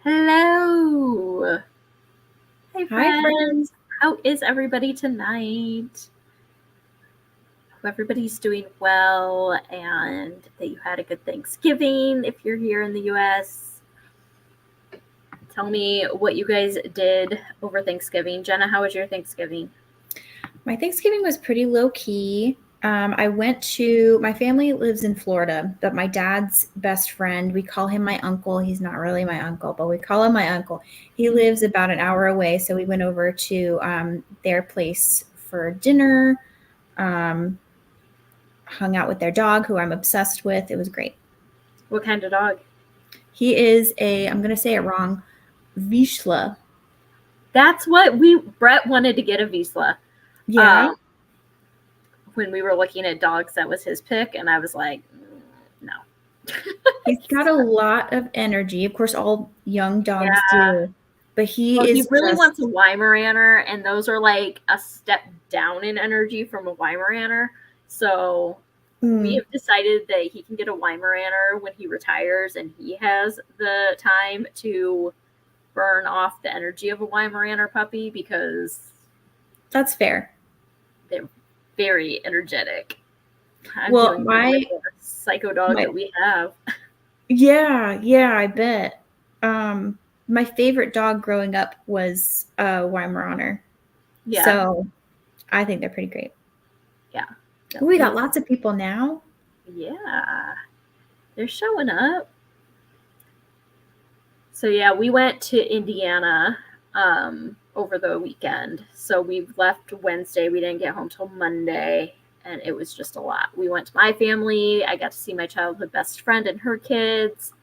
Hello. Hi, Hi, friend. friends. How is everybody tonight? Hope everybody's doing well and that you had a good Thanksgiving if you're here in the US. Tell me what you guys did over Thanksgiving. Jenna, how was your Thanksgiving? My Thanksgiving was pretty low key. My family lives in Florida, but my dad's best friend, we call him my uncle. He's not really my uncle, but we call him my uncle. He lives about an hour away. So we went over to their place for dinner, um, hung out with their dog, who I'm obsessed with. It was great. What kind of dog? He is I'm going to say it wrong, Vizsla. That's what Brett wanted to get a Vizsla. Yeah. Um, when we were looking at dogs, that was his pick, and I was like, no. He's got a lot of energy. Of course, all young dogs Yeah. do, but Well, he he is really wants a just Weimaraner, and those are like a step down in energy from a Weimaraner. So we mm, have decided that he can get a Weimaraner when he retires, and he has the time to burn off the energy of a Weimaraner puppy because that's fair. they're very energetic. I'm Well, feeling good with my the psycho dog my that we have. yeah, I bet. My favorite dog growing up was a Weimaraner. Yeah, So I think they're pretty great. yeah, Ooh, no, we got he's lots of people now. yeah, they're showing up. So yeah, we went to Indiana over the weekend. So we left Wednesday. We didn't get home till Monday, and it was just a lot. We went to my family. I got to see my childhood best friend and her kids,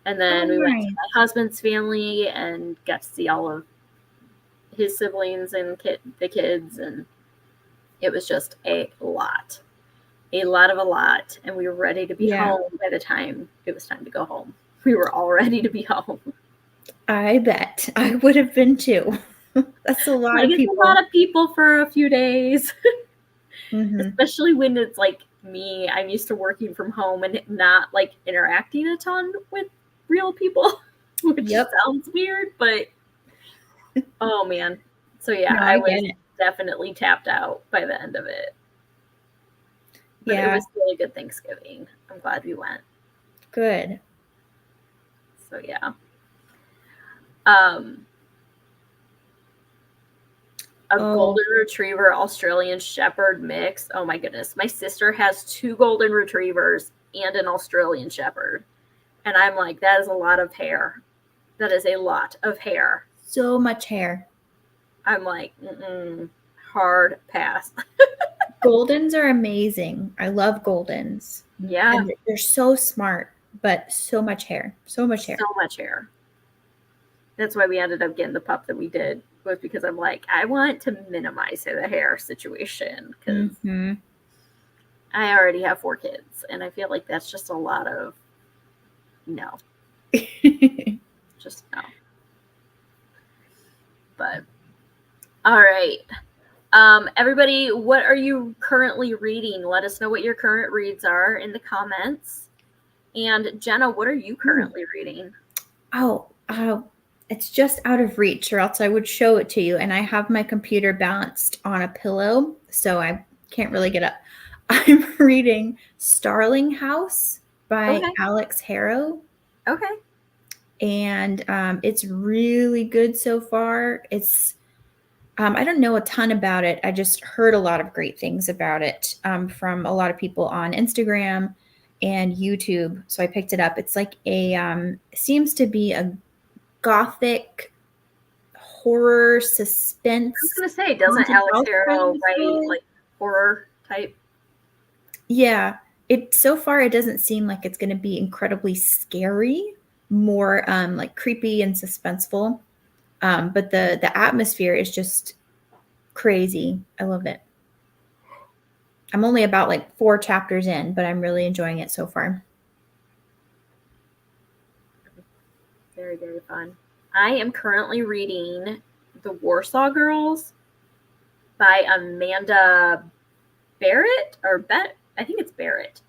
and Oh, then we went to nice. my husband's family and got to see all of his siblings and the kids, and it was just a lot of a lot. And we were ready to be Yeah, home by the time it was time to go home. We were all ready to be home. I bet. I would have been too. That's a lot Like, of it's a people. lot of people for a few days, Hmm. especially when it's like me. I'm used to working from home and not like interacting a ton with real people, which Yep. sounds weird, but oh man. So yeah, No, I I get was it. definitely tapped out by the end of it. But it Yeah, was still a good Thanksgiving. I'm glad we went. good. So yeah. Um a Oh, golden retriever Australian shepherd mix. Oh my goodness. My sister has two golden retrievers and an Australian shepherd. And I'm like, that is a lot of hair. That is a lot of hair. so much hair. I'm like, mm-mm, hard pass. Goldens are amazing. I love Goldens. Yeah, And they're so smart, but so much hair. So much so hair. much hair. That's why we ended up getting the pup that we did, was because I'm like, I want to minimize the hair situation because Hmm. I already have four kids, and I feel like that's just a lot of no, just no. But all right. Everybody, what are you currently reading? Let us know what your current reads are in the comments. And Jenna, what are you Ooh. currently reading? Oh, it's just out of reach, or else I would show it to you. And I have my computer balanced on a pillow, so I can't really get up. I'm reading Starling House by Okay. Alex Harrow, Okay. and it's really good so far. I don't know a ton about it. I just heard a lot of great things about it from a lot of people on Instagram and YouTube. So I picked it up. It's like seems to be a gothic horror I was suspense gonna say, doesn't haunted Alex house kind Harrow of write story. like horror type? Yeah, it so far it doesn't seem like it's going to be incredibly scary, more like creepy and suspenseful. But the atmosphere is just crazy. I love it. I'm only about like 4 chapters in, but I'm really enjoying it so far. Very, very fun. I am currently reading The Warsaw Girls by Amanda Barrett or Bet. I think it's Barrett.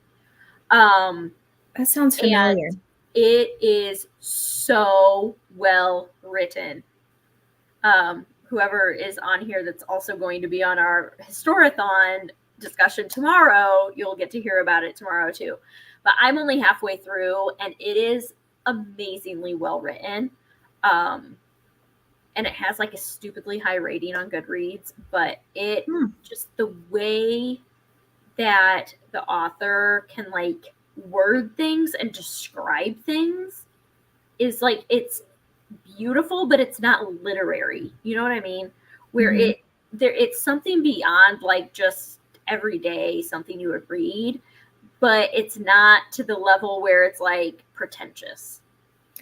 Um, That sounds and familiar. It is so well written. Whoever is on here that's also going to be on our Historathon discussion tomorrow, you'll get to hear about it tomorrow too. But I'm only halfway through, and it is amazingly well written. And it has like a stupidly high rating on Goodreads, but it just the way that the author can like word things and describe things is like, it's beautiful, but it's not literary. You know what I mean? Where it's something beyond like just everyday something you would read, but it's not to the level where it's like pretentious.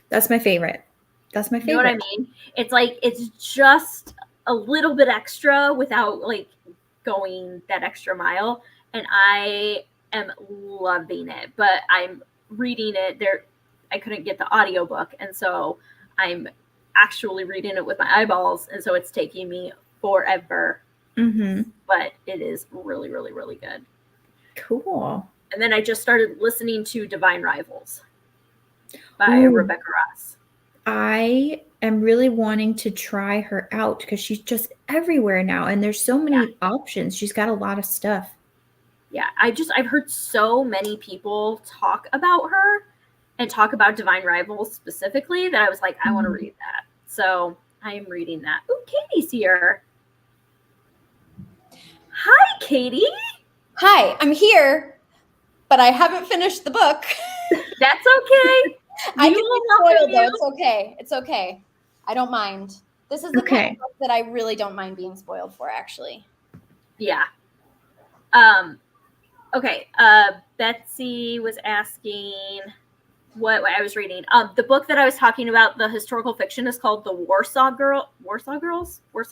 That's my favorite. That's my favorite. You know what I mean? It's like, it's just a little bit extra without like going that extra mile. And I am loving it, but I'm reading it there. I couldn't get the audiobook. And so I'm actually reading it with my eyeballs. And so it's taking me forever, but it is really, really, really good. Cool. And then I just started listening to Divine Rivals by Rebecca Ross. I am really wanting to try her out because she's just everywhere now, and there's so many options. She's got a lot of stuff. Yeah, I've heard so many people talk about her and talk about Divine Rivals specifically that I was like, I want to read that. So I am reading that. Oh, Katie's here. Hi, Katie. Hi, I'm here, but I haven't finished the book. That's okay. I can be spoiled, though. It's okay. It's okay. I don't mind. This is the kind of book that I really don't mind being spoiled for, actually. Yeah. Okay. Betsy was asking what I was reading. The book that I was talking about, the historical fiction, is called The Warsaw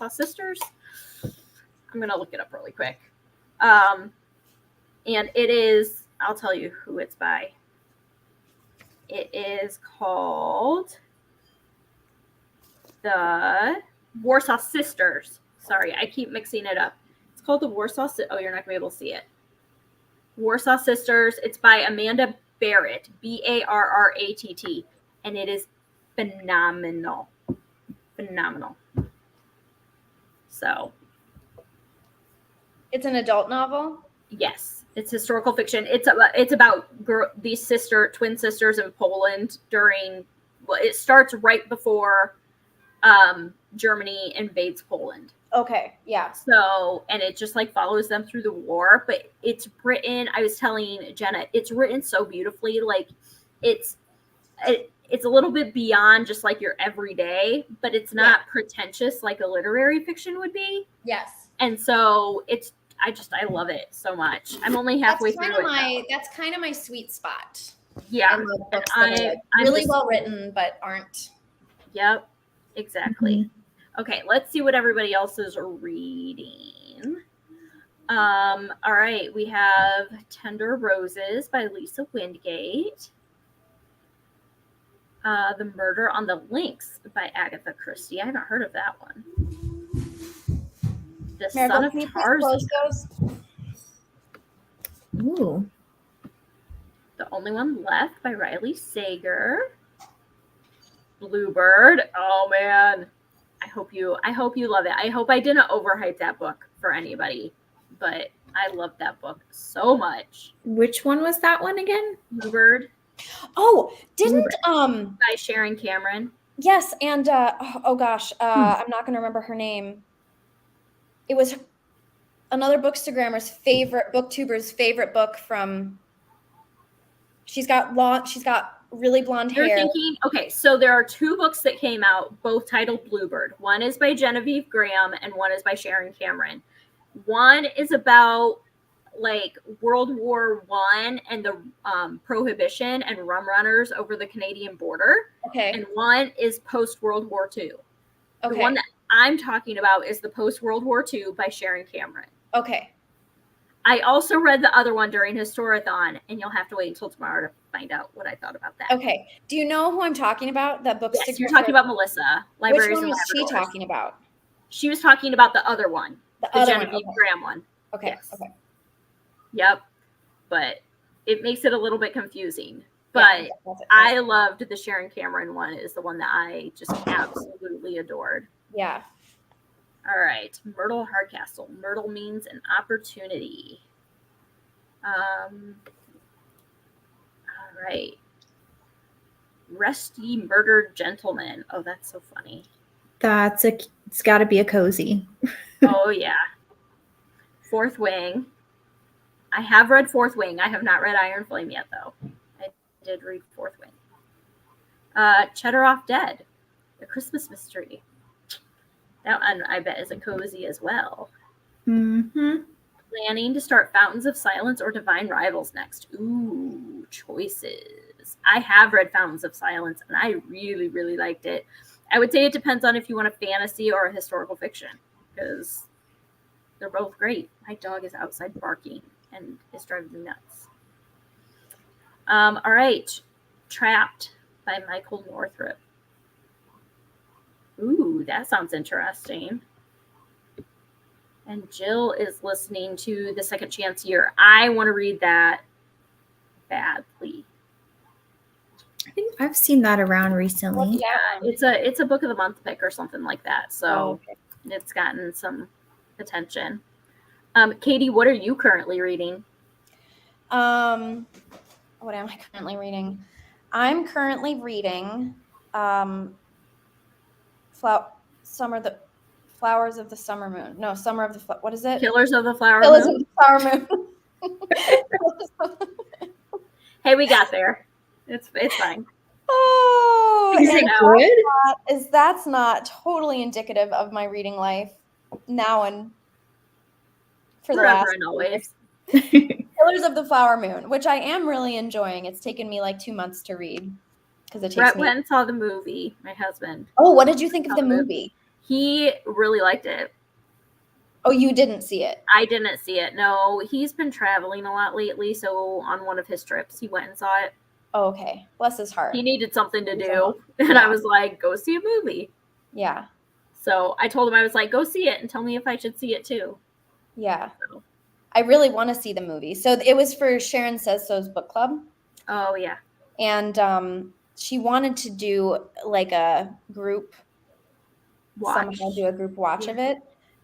Sisters. I'm going to look it up really quick. And it is, I'll tell you who it's by. It is called The Warsaw Sisters. Sorry, I keep mixing it up. It's called The Warsaw Oh, you're not going to be able to see it. Warsaw Sisters. It's by Amanda Barrett, Barratt, and it is phenomenal. Phenomenal. So. It's an adult novel? Yes. It's historical fiction. It's about these twin sisters in Poland during, well, it starts right before Germany invades Poland. Okay, yeah. So, and it just like follows them through the war, but it's written, I was telling Jenna, it's written so beautifully. Like it's a little bit beyond just like your everyday, but it's not pretentious like a literary fiction would be. Yes. And so I love it so much. I'm only halfway through it. That's kind of my sweet spot. Yeah. I love books that are really well written, but aren't. Yep, exactly. Okay, let's see what everybody else is reading. All right, we have Tender Roses by Lisa Wingate. The Murder on the Links by Agatha Christie. I haven't heard of that one. The Son of Tarzan. Ooh. The Only One Left by Riley Sager. Bluebird. Oh man. I hope you love it. I hope I didn't overhype that book for anybody, but I love that book so much. Which one was that one again? Bluebird. Oh, didn't by Sharon Cameron. Yes, and I'm not going to remember her name. It was another bookstagramer's favorite, booktuber's favorite book from. She's got really blonde hair. You're thinking, okay, so there are two books that came out, both titled Bluebird. One is by Genevieve Graham and one is by Sharon Cameron. One is about like World War I and the prohibition and rum runners over the Canadian border. Okay. And one is post World War II. Okay. The one that I'm talking about is the post World War II by Sharon Cameron. Okay. I also read the other one during Historathon, and you'll have to wait until tomorrow to find out what I thought about that. Okay. Do you know who I'm talking about? That bookstagrammer. Yes, you're talking about Melissa. Which one was she talking about? She was talking about the other one, the Genevieve Graham one. Okay. Yes. Okay. Yep. But it makes it a little bit confusing. But that's it. I loved the Sharon Cameron one is the one that I just absolutely adored. Yeah. All right, Myrtle Hardcastle. Myrtle means an opportunity. All right. Rusty Murdered Gentleman. Oh, that's so funny. It's got to be a cozy. Oh, yeah. Fourth Wing. I have read Fourth Wing. I have not read Iron Flame yet, though. I did read Fourth Wing. Cheddar Off Dead. The Christmas Mystery. That one, I bet, is a cozy as well. Mm-hmm. Planning to start Fountains of Silence or Divine Rivals next. Ooh, choices. I have read Fountains of Silence, and I really, really liked it. I would say it depends on if you want a fantasy or a historical fiction, because they're both great. My dog is outside barking and is driving me nuts. All right. Trapped by Michael Northrop. Ooh, that sounds interesting. And Jill is listening to The Second Chance Year. I want to read that badly. I think I've seen that around recently. Yeah, it's a book of the month pick or something like that. So It's gotten some attention. Katie, what are you currently reading? What am I currently reading? I'm currently reading Flowers of the Summer Moon. No, Summer of the what is it? Killers of the Flower Killers Moon. of the Flower Moon. Hey, we got there. It's fine. Oh, Is it good? That's not totally indicative of my reading life now and for the Forever last and always. Killers of the Flower Moon, which I am really enjoying. It's taken me like 2 months to read because it takes Brett me. went and saw the movie. My husband. Oh, what did you think of the movie? He really liked it. Oh, you didn't see it? I didn't see it. No, he's been traveling a lot lately, so on one of his trips, he went and saw it. Oh, okay. Bless his heart. He needed something to do, and I was like, go see a movie. Yeah. So I told him, I was like, go see it and tell me if I should see it too. Yeah. So. I really want to see the movie. So it was for Sharon Says So's book club. Oh, yeah. And she wanted to do like a group watch. Somehow do a group watch of it,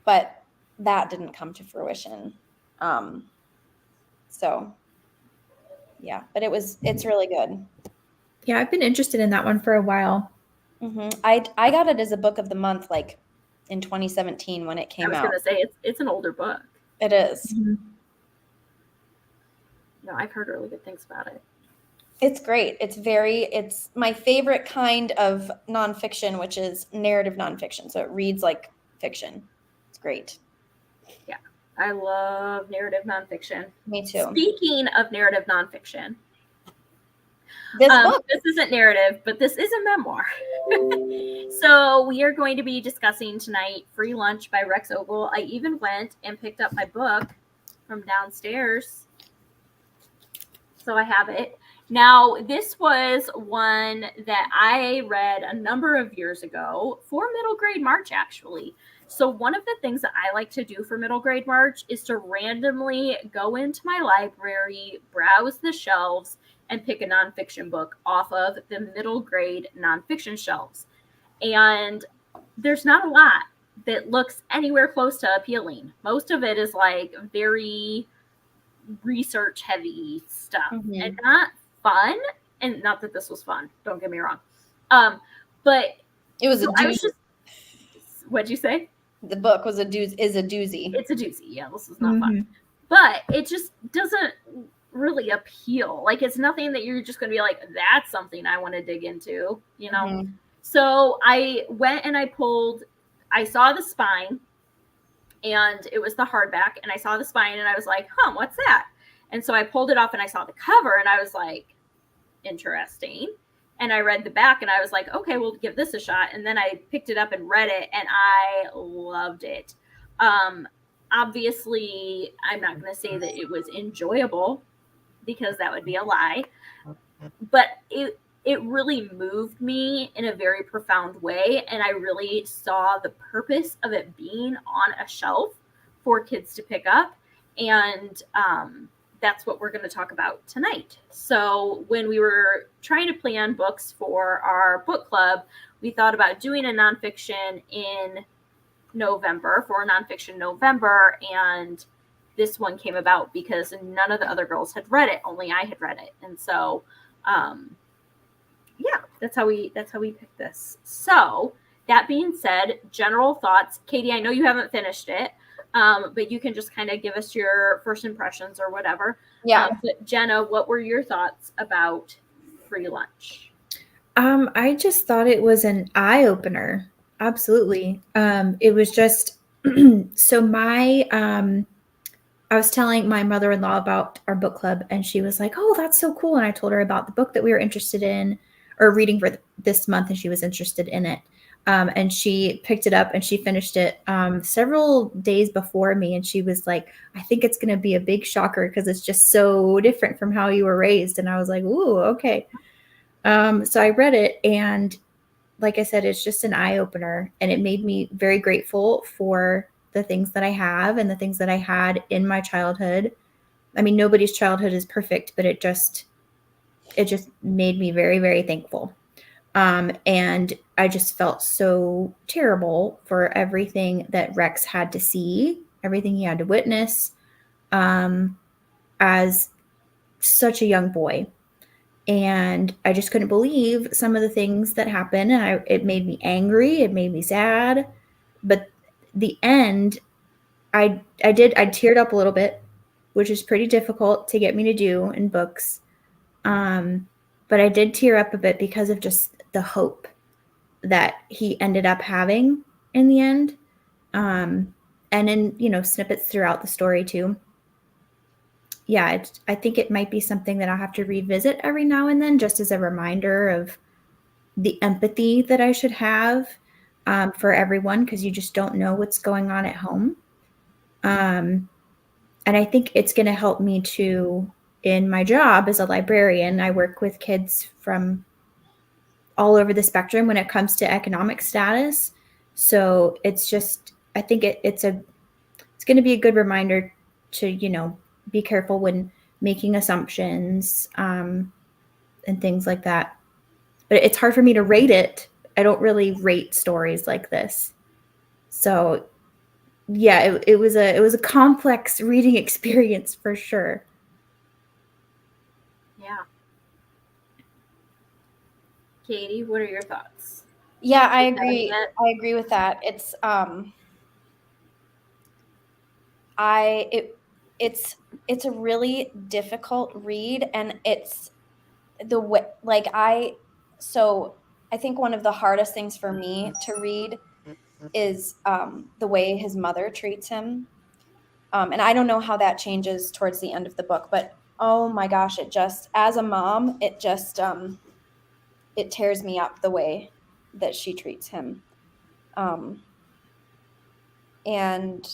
but that didn't come to fruition. So yeah, but it's really good. Yeah, I've been interested in that one for a while. Mm-hmm. I got it as a book of the month, like in 2017 when it came out. I was going to say it's an older book. It is. Mm-hmm. No, I've heard really good things about it. It's great. It's my favorite kind of nonfiction, which is narrative nonfiction. So it reads like fiction. It's great. Yeah, I love narrative nonfiction. Me too. Speaking of narrative nonfiction, this isn't narrative, but this is a memoir. So we are going to be discussing tonight Free Lunch by Rex Ogle. I even went and picked up my book from downstairs. So I have it. Now, this was one that I read a number of years ago for middle grade March, actually. So one of the things that I like to do for middle grade March is to randomly go into my library, browse the shelves, and pick a nonfiction book off of the middle grade nonfiction shelves. And there's not a lot that looks anywhere close to appealing. Most of it is like very research heavy stuff and not fun. And not that this was fun, don't get me wrong. But it was a doozy. What'd you say? The book was a doozy. It's a doozy. Yeah, this is not fun. But it just doesn't really appeal. Like it's nothing that you're just going to be like, that's something I want to dig into, you know? So I went and I saw the spine and it was the hardback and I saw the spine and I was like, what's that? And so I pulled it off and I saw the cover and I was like, interesting. And I read the back and I was like, okay, we'll give this a shot. And then I picked it up and read it and I loved it. Obviously, I'm not going to say that it was enjoyable because that would be a lie. But it really moved me in a very profound way. And I really saw the purpose of it being on a shelf for kids to pick up. And that's what we're going to talk about tonight. So when we were trying to plan books for our book club, we thought about doing a nonfiction in November for nonfiction November, and this one came about because none of the other girls had read it, only I had read it. And so yeah, that's how we picked this. So that being said, general thoughts. Katie, I know you haven't finished it, but you can just kind of give us your first impressions or whatever. Yeah. But Jenna, what were your thoughts about Free Lunch? I just thought it was an eye-opener. Absolutely. It was just so I was telling my mother-in-law about our book club, and she was like, "Oh, that's so cool." And I told her about the book that we were interested in or reading for this month, and she was interested in it. And she picked it up and she finished it several days before me. And she was like, "I think it's going to be a big shocker because it's just so different from how you were raised." And I was like, "Ooh, okay." So I read it, and like I said, it's just an eye opener, and it made me very grateful for the things that I have and the things that I had in my childhood. I mean, nobody's childhood is perfect, but it just made me very, very thankful. And I just felt so terrible for everything that Rex had to see, everything he had to witness, as such a young boy. And I just couldn't believe some of the things that happened. And it made me angry. It made me sad. But the end, I teared up a little bit, which is pretty difficult to get me to do in books. But I did tear up a bit because of just the hope that he ended up having in the end. And in, snippets throughout the story too. Yeah, I think it might be something that I'll have to revisit every now and then, just as a reminder of the empathy that I should have for everyone, because you just don't know what's going on at home. And I think it's going to help me too in my job as a librarian. I work with kids from all over the spectrum when it comes to economic status. So it's just, I think it's going to be a good reminder to, be careful when making assumptions and things like that. But it's hard for me to rate it. I don't really rate stories like this. So yeah, it was a complex reading experience for sure. Yeah. Katie, what are your thoughts? Yeah, I agree. I agree with that. It's it's a really difficult read, and it's the way I think one of the hardest things for me to read is the way his mother treats him. And I don't know how that changes towards the end of the book, but oh my gosh, it just, as a mom, it just it tears me up the way that she treats him. And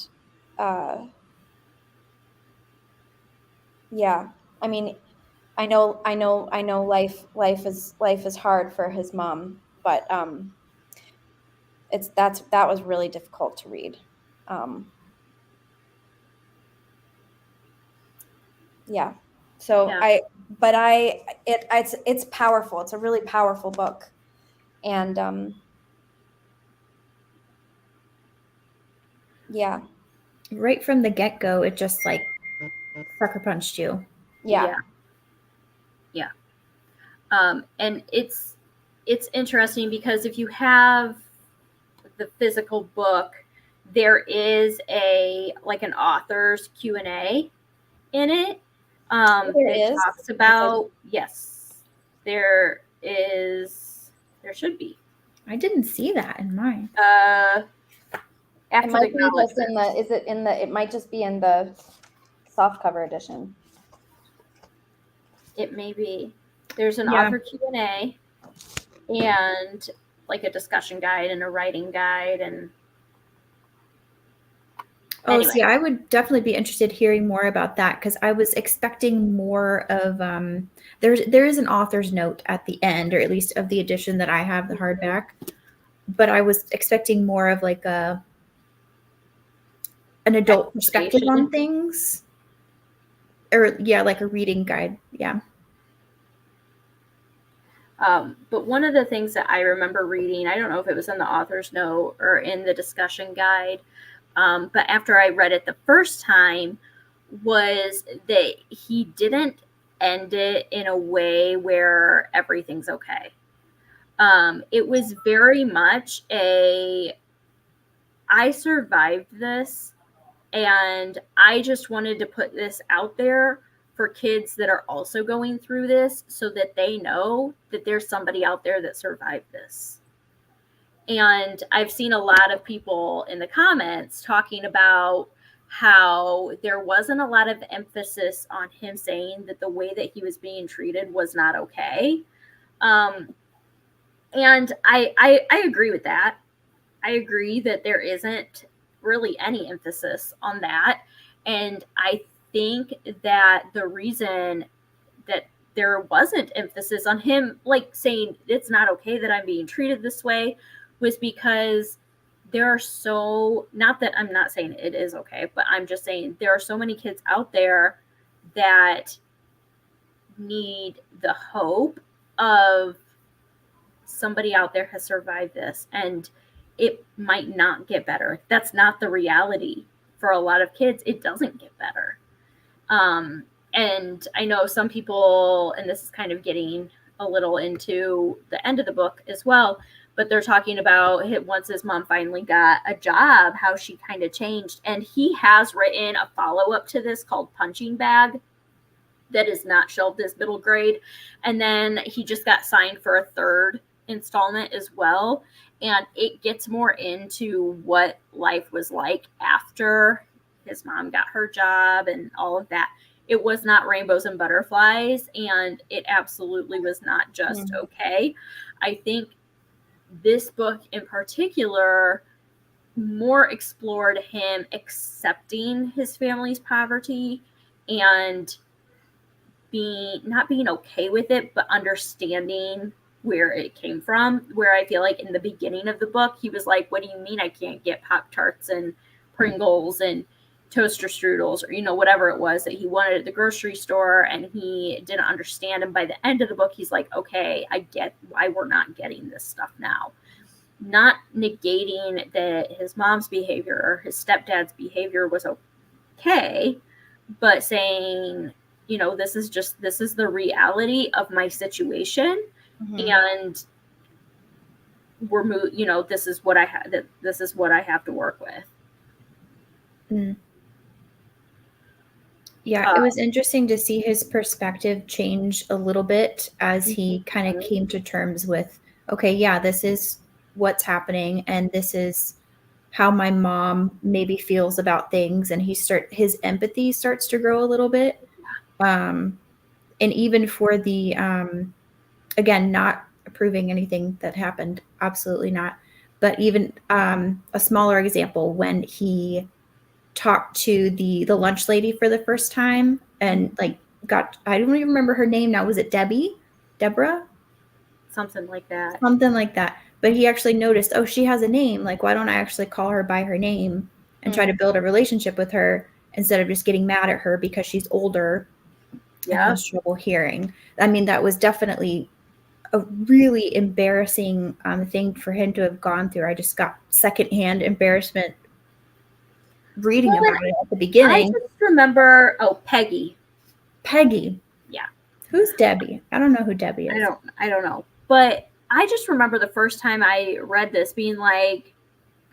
yeah, I mean, I know life is hard for his mom, but that was really difficult to read. Yeah. So Yeah. it's powerful. It's a really powerful book. And yeah. Right from the get-go, it just like sucker punched you. Yeah. Yeah. And it's interesting because if you have the physical book, there is an author's Q&A in it. It talks about, yes, there should be. I didn't see that in mine. It might be just it might just be in the softcover edition. It may be. There's an author Q&A and like a discussion guide and a writing guide and anyway. See, I would definitely be interested hearing more about that, because I was expecting more of there is an author's note at the end, or at least of the edition that I have, the hardback, but I was expecting more of like an adult perspective on things. or like a reading guide. Yeah. But one of the things that I remember reading, I don't know if it was in the author's note or in the discussion guide, but after I read it the first time, was that he didn't end it in a way where everything's okay. It was very much I survived this, and I just wanted to put this out there for kids that are also going through this so that they know that there's somebody out there that survived this. And I've seen a lot of people in the comments talking about how there wasn't a lot of emphasis on him saying that the way that he was being treated was not okay. And I agree with that. I agree that there isn't really any emphasis on that. And I think that the reason that there wasn't emphasis on him, like saying it's not okay that I'm being treated this way, was because there are not that I'm not saying it is okay, but I'm just saying there are so many kids out there that need the hope of somebody out there has survived this, and it might not get better. That's not the reality for a lot of kids. It doesn't get better. And I know some people, and this is kind of getting a little into the end of the book as well, but they're talking about once his mom finally got a job, how she kind of changed. And he has written a follow-up to this called Punching Bag that is not shelved as middle grade. And then he just got signed for a third installment as well. And it gets more into what life was like after his mom got her job and all of that. It was not rainbows and butterflies, and it absolutely was not just okay. I think this book in particular more explored him accepting his family's poverty and not being okay with it, but understanding where it came from. Where I feel like in the beginning of the book, he was like, what do you mean I can't get Pop-Tarts and Pringles and toaster strudels, or whatever it was that he wanted at the grocery store, and he didn't understand. And by the end of the book, he's like, okay, I get why we're not getting this stuff now. Not negating that his mom's behavior or his stepdad's behavior was okay, but saying, this is the reality of my situation, and this is what I have. This is what I have to work with. Yeah, it was interesting to see his perspective change a little bit as he kind of came to terms with, okay, yeah, this is what's happening, and this is how my mom maybe feels about things, and his empathy starts to grow a little bit. And even for the again, not approving anything that happened, absolutely not, but even a smaller example, when he talked to the lunch lady for the first time, and I don't even remember her name now. Was it Deborah? Something like that. But he actually noticed, oh, she has a name. Like, why don't I actually call her by her name and try to build a relationship with her instead of just getting mad at her because she's older and has trouble hearing? I mean, that was definitely a really embarrassing thing for him to have gone through. I just got secondhand embarrassment reading about it at the beginning. I just remember, Peggy. Yeah. Who's Debbie? I don't know who Debbie is. I don't know. But I just remember the first time I read this being like,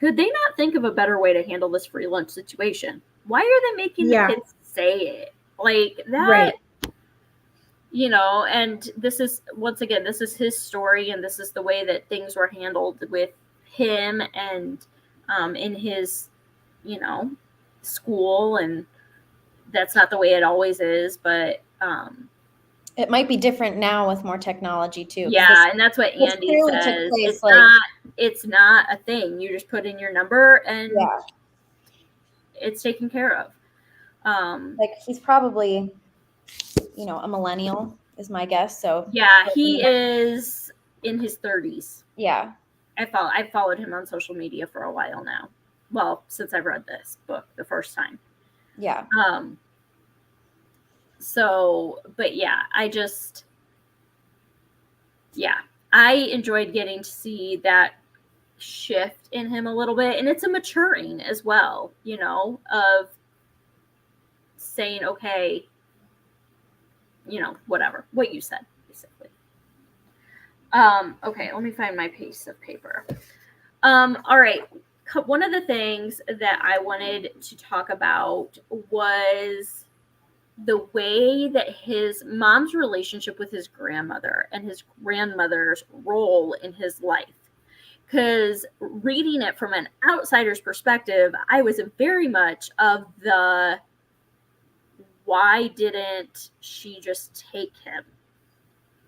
could they not think of a better way to handle this free lunch situation? Why are they making the kids say it? Like that, right. And this is, once again, this is his story, and this is the way that things were handled with him and in his school, and that's not the way it always is, but it might be different now with more technology too. Yeah, and that's what Andy says. It's not a thing. You just put in your number and it's taken care of. He's probably, a millennial is my guess. So yeah, he is in his 30s. Yeah. I followed him on social media for a while now. Well, since I've read this book the first time. Yeah. So, but yeah, I enjoyed getting to see that shift in him a little bit, and it's a maturing as well, you know, of saying, okay, you know, whatever, what you said, basically. Okay, let me find my piece of paper. All right. One of the things that I wanted to talk about was the way that his mom's relationship with his grandmother and his grandmother's role in his life. Because reading it from an outsider's perspective, I was very much of the why didn't she just take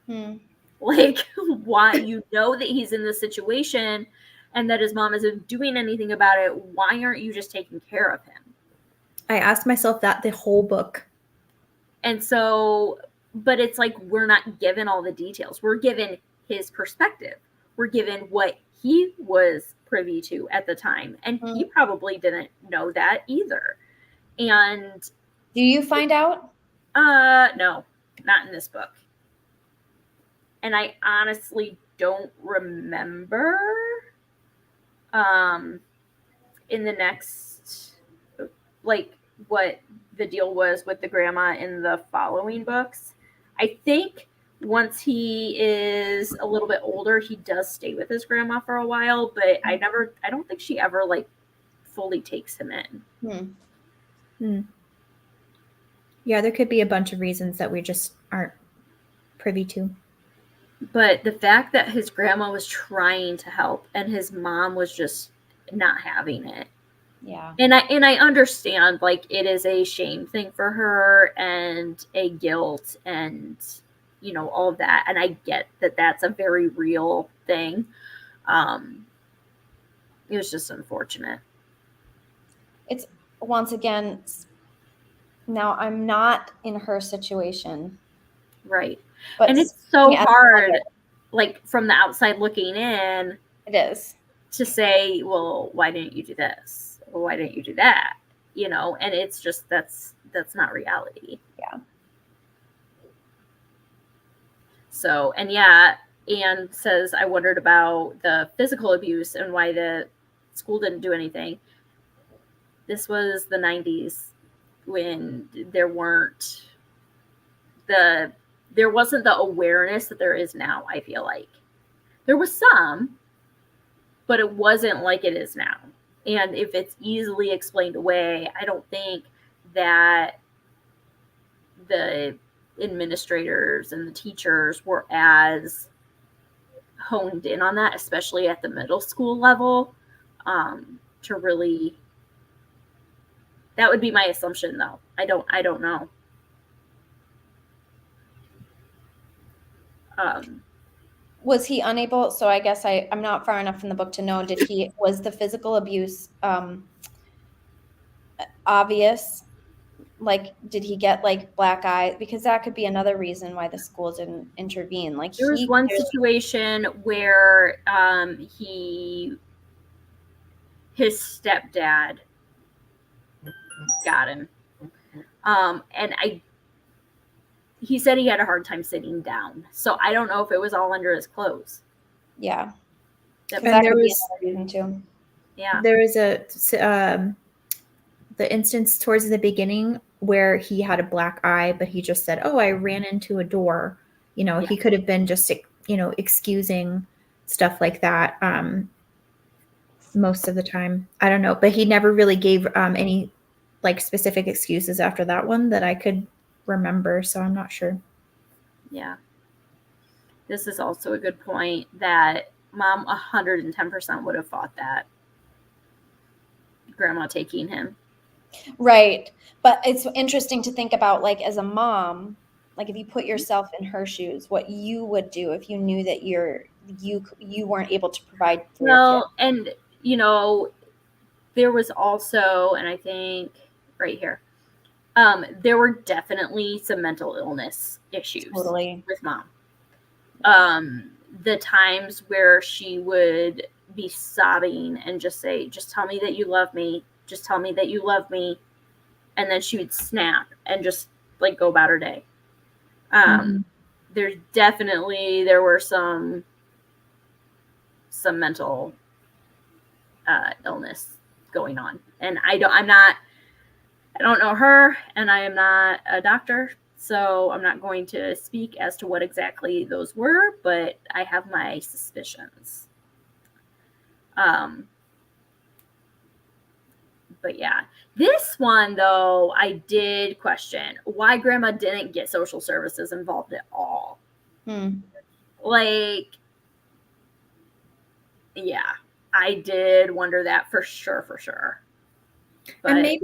him? Like, why, you know that he's in this situation and that his mom isn't doing anything about it. Why aren't you just taking care of him? I asked myself that the whole book. And so, but it's like we're not given all the details. We're given his perspective. We're given what he was privy to at the time. And he probably didn't know that either. And do you find out? No, not in this book. And I honestly don't remember in the next, like, what the deal was with the grandma in the following books. I think once he is a little bit older, he does stay with his grandma for a while, but I don't think she ever, like, fully takes him in. Yeah, there could be a bunch of reasons that we just aren't privy to. But the fact that his grandma was trying to help and his mom was just not having it. Yeah. And I understand, like, it is a shame thing for her and a guilt and, you know, all of that. And I get that that's a very real thing. It was just unfortunate. It's, once again, now I'm not in her situation. Right. But and it's so hard, like, from the outside looking in. It is. To say, well, why didn't you do this? Or why didn't you do that? You know, and it's just, that's not reality. Yeah. So, and yeah, Anne says, I wondered about the physical abuse and why the school didn't do anything. This was the 90s when there wasn't the awareness that there is now, I feel like. There was some, but it wasn't like it is now. And if it's easily explained away, I don't think that the administrators and the teachers were as honed in on that, especially at the middle school level, to really, that would be my assumption, though. I don't know. Was he unable? So I guess I'm not far enough in the book to know. Was the physical abuse obvious? Like, did he get, like, black eye? Because that could be another reason why the school didn't intervene. Like, there was one situation where his stepdad got him, and he said he had a hard time sitting down. So I don't know if it was all under his clothes. Yeah. And that could be another reason too. Yeah. There was the instance towards the beginning where he had a black eye, but he just said, oh, I ran into a door. You know, he could have been just, you know, excusing stuff like that most of the time. I don't know. But he never really gave any, like, specific excuses after that one that I could remember. So I'm not sure. Yeah. This is also a good point that Mom 110% would have fought that. Grandma taking him. Right. But it's interesting to think about, like, as a mom, like, if you put yourself in her shoes, what you would do if you knew that you weren't able to provide for your kid. And, you know, there was also, and I think right here, there were definitely some mental illness issues with Mom. The times where she would be sobbing and just say, just tell me that you love me. Just tell me that you love me. And then she would snap and just, like go about her day. There were some mental illness going on, and I don't know her, and I am not a doctor, so I'm not going to speak as to what exactly those were, but I have my suspicions. But yeah, this one though, I did question why grandma didn't get social services involved at all. Like, yeah, I did wonder that for sure. But, and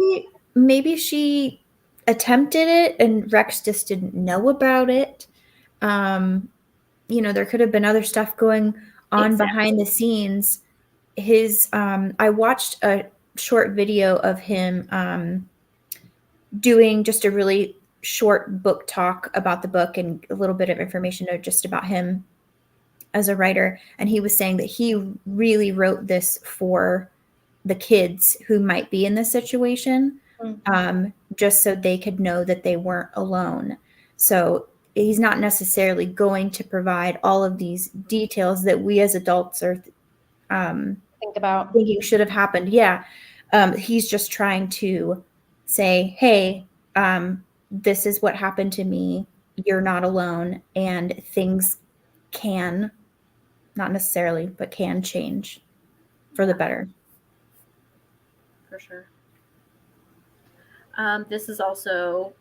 maybe she attempted it and Rex just didn't know about it. There could have been other stuff going on behind the scenes. I watched a short video of him doing just a really short book talk about the book and a little bit of information just about him as a writer. And he was saying that he really wrote this for the kids who might be in this situation, just so they could know that they weren't alone. So he's not necessarily going to provide all of these details that we as adults are thinking should have happened. Yeah. He's just trying to say, hey, this is what happened to me. You're not alone. And things can, not necessarily, but can change for the better. For sure. This is also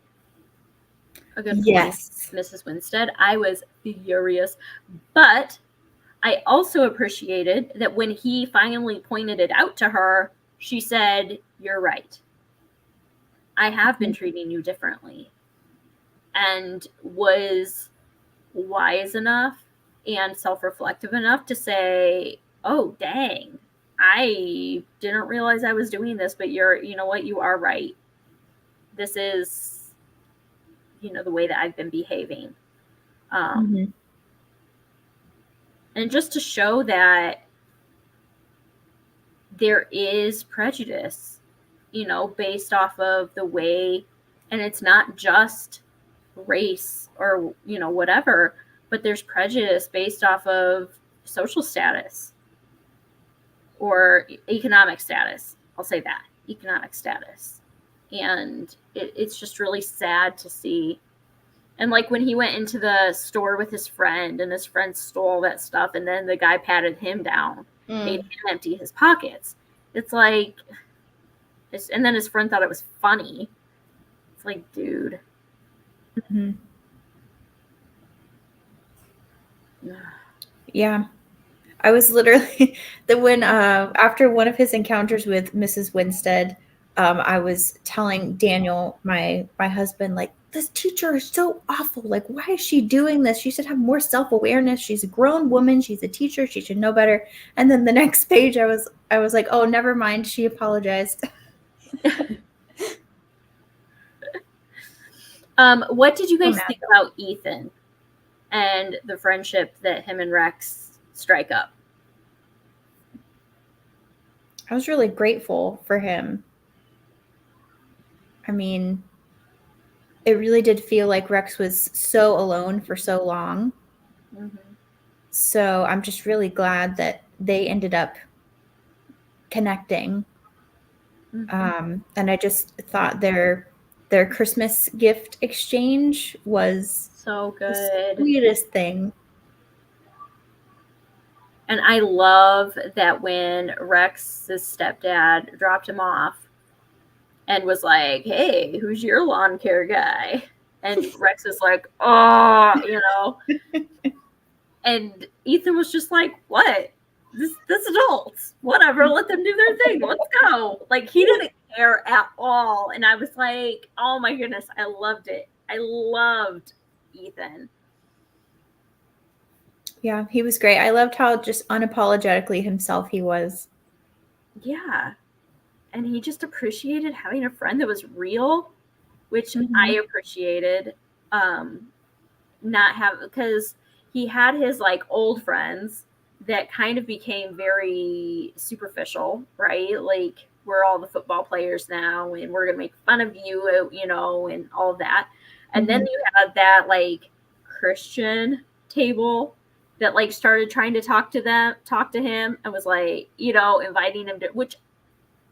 a good point, Mrs. Winstead. I was furious, but I also appreciated that when he finally pointed it out to her, she said, "You're right. I have been treating you differently," and was wise enough and self-reflective enough to say, "Oh, dang, I didn't realize I was doing this, but you know what? You are right. This is, the way that I've been behaving." And just to show that there is prejudice, based off of the way, and it's not just race or, whatever, but there's prejudice based off of social status or economic status. I'll say that, economic status. And it's just really sad to see. And like when he went into the store with his friend and his friend stole that stuff and then the guy patted him down, made him empty his pockets. It's like, and then his friend thought it was funny. It's like, dude. Yeah. I was literally, after one of his encounters with Mrs. Winstead, I was telling Daniel, my husband, like, this teacher is so awful. Like, why is she doing this? She should have more self-awareness. She's a grown woman. She's a teacher. She should know better. And then the next page, I was like, oh, never mind. She apologized. What did you guys think about Ethan and the friendship that him and Rex strike up? I was really grateful for him. I mean, it really did feel like Rex was so alone for so long. So I'm just really glad that they ended up connecting. And I just thought their Christmas gift exchange was so good. The sweetest thing. And I love that when Rex's stepdad dropped him off and was like, "Hey, who's your lawn care guy?" And Rex is like, "Oh," And Ethan was just like, "What? This adults. Whatever, let them do their thing. Let's go." Like, he didn't care at all. And I was like, oh my goodness, I loved it. I loved Ethan. Yeah, he was great. I loved how just unapologetically himself he was. Yeah. And he just appreciated having a friend that was real, which I appreciated. Because he had his like old friends that kind of became very superficial, right? Like, we're all the football players now and we're going to make fun of you, and all of that. And then you had that like Christian table that like started trying to talk to him and was like, you know, inviting him to, which,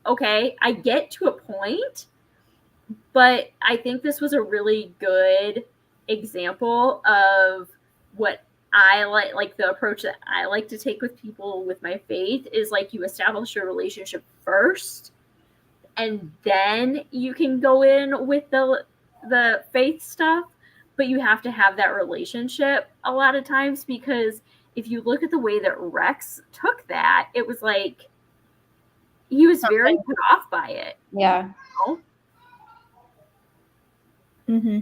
okay, I get to a point, but I think this was a really good example of what I like the approach that I like to take with people with my faith is like you establish your relationship first and then you can go in with the faith stuff, but you have to have that relationship a lot of times, because if you look at the way that Rex took that, it was like he was very put off by it. Yeah. You know? Mm-hmm.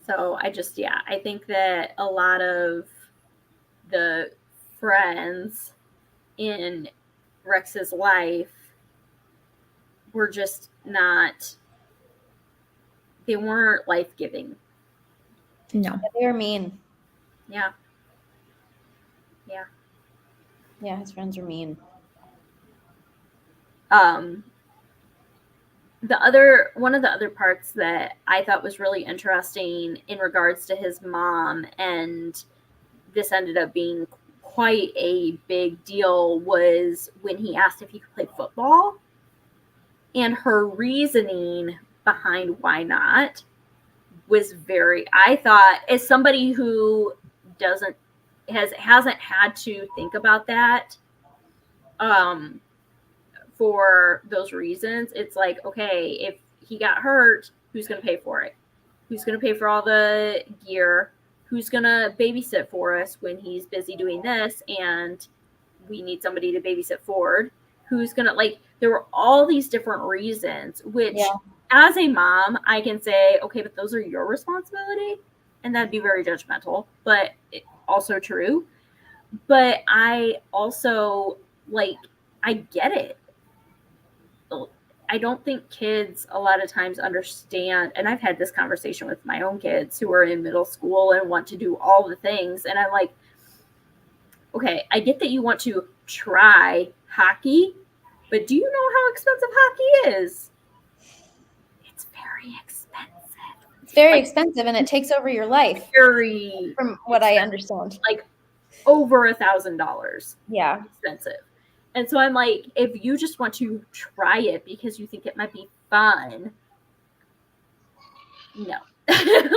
So I think that a lot of the friends in Rex's life were just not, they weren't life-giving. No. They were mean. Yeah. Yeah, his friends were mean. One of the other parts that I thought was really interesting in regards to his mom, and this ended up being quite a big deal, was when he asked if he could play football, and her reasoning behind why not was I thought, as somebody who hasn't had to think about that for those reasons, it's like, okay, if he got hurt, who's going to pay for it? Who's going to pay for all the gear? Who's going to babysit for us when he's busy doing this and we need somebody to babysit Ford? Who's going to, like, there were all these different reasons, which as a mom, I can say, okay, but those are your responsibility. And that'd be very judgmental, but also true. But I also, like, I get it. I don't think kids a lot of times understand, and I've had this conversation with my own kids who are in middle school and want to do all the things, and I'm like, okay, I get that you want to try hockey, but do you know how expensive hockey is? It's very expensive. It's very expensive, and it takes over your life. Very, from what I understand, like over $1,000. Yeah, expensive. And so I'm like, if you just want to try it because you think it might be fun, no.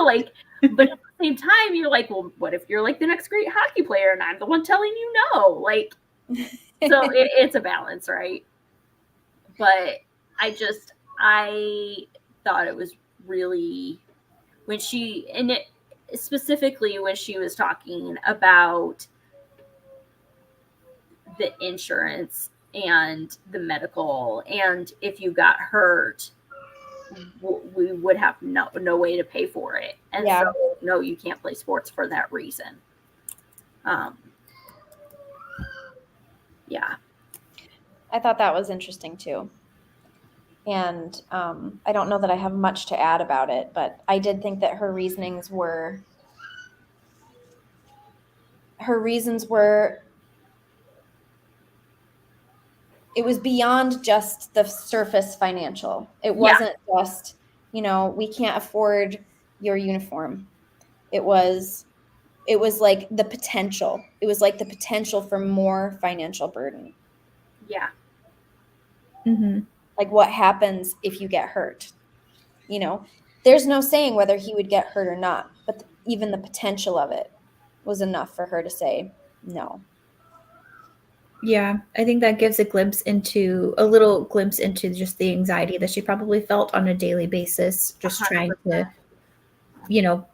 Like, but at the same time, you're like, well, what if you're like the next great hockey player and I'm the one telling you no? Like, so it's a balance, right? But I thought it was really, specifically when she was talking about the insurance and the medical, and if you got hurt, we would have no way to pay for it, and so no, you can't play sports for that reason. Yeah, I thought that was interesting too, and I don't know that I have much to add about it, but I did think that her reasons were it was beyond just the surface financial. It wasn't just, we can't afford your uniform. It was like the potential. It was like the potential for more financial burden. Yeah. Mm-hmm. Like what happens if you get hurt? There's no saying whether he would get hurt or not, but even the potential of it was enough for her to say no. Yeah, I think that gives a little glimpse into just the anxiety that she probably felt on a daily basis, just 100%. Trying to,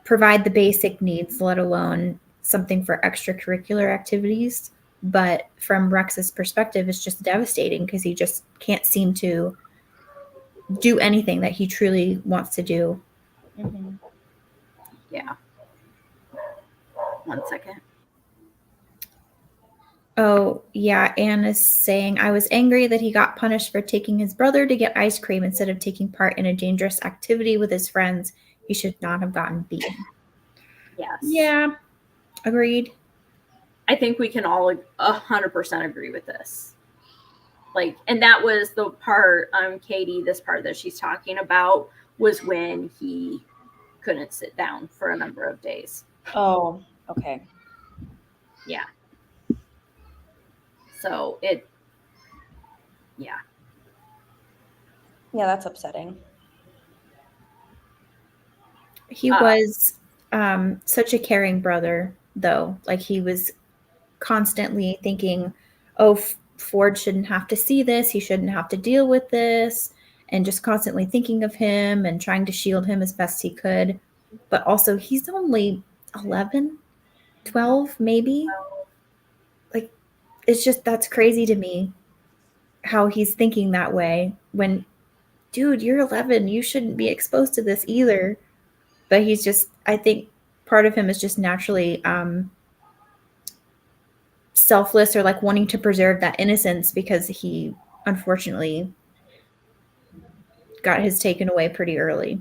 provide the basic needs, let alone something for extracurricular activities. But from Rex's perspective, it's just devastating because he just can't seem to do anything that he truly wants to do. Mm-hmm. Yeah. 1 second. Oh, yeah. Anne is saying, I was angry that he got punished for taking his brother to get ice cream instead of taking part in a dangerous activity with his friends. He should not have gotten beaten. Yes. Yeah. Agreed. I think we can all 100% agree with this. Like, and that was the part, Katie, this part that she's talking about was when he couldn't sit down for a number of days. Oh, okay. Yeah. So yeah. Yeah, that's upsetting. He was such a caring brother, though. Like, he was constantly thinking, oh, Ford shouldn't have to see this. He shouldn't have to deal with this. And just constantly thinking of him and trying to shield him as best he could. But also, he's only 11, 12, maybe. Like, it's just, that's crazy to me how he's thinking that way when, dude, you're 11. You shouldn't be exposed to this either. But he's just, I think part of him is just naturally selfless, or like wanting to preserve that innocence, because he unfortunately got his taken away pretty early.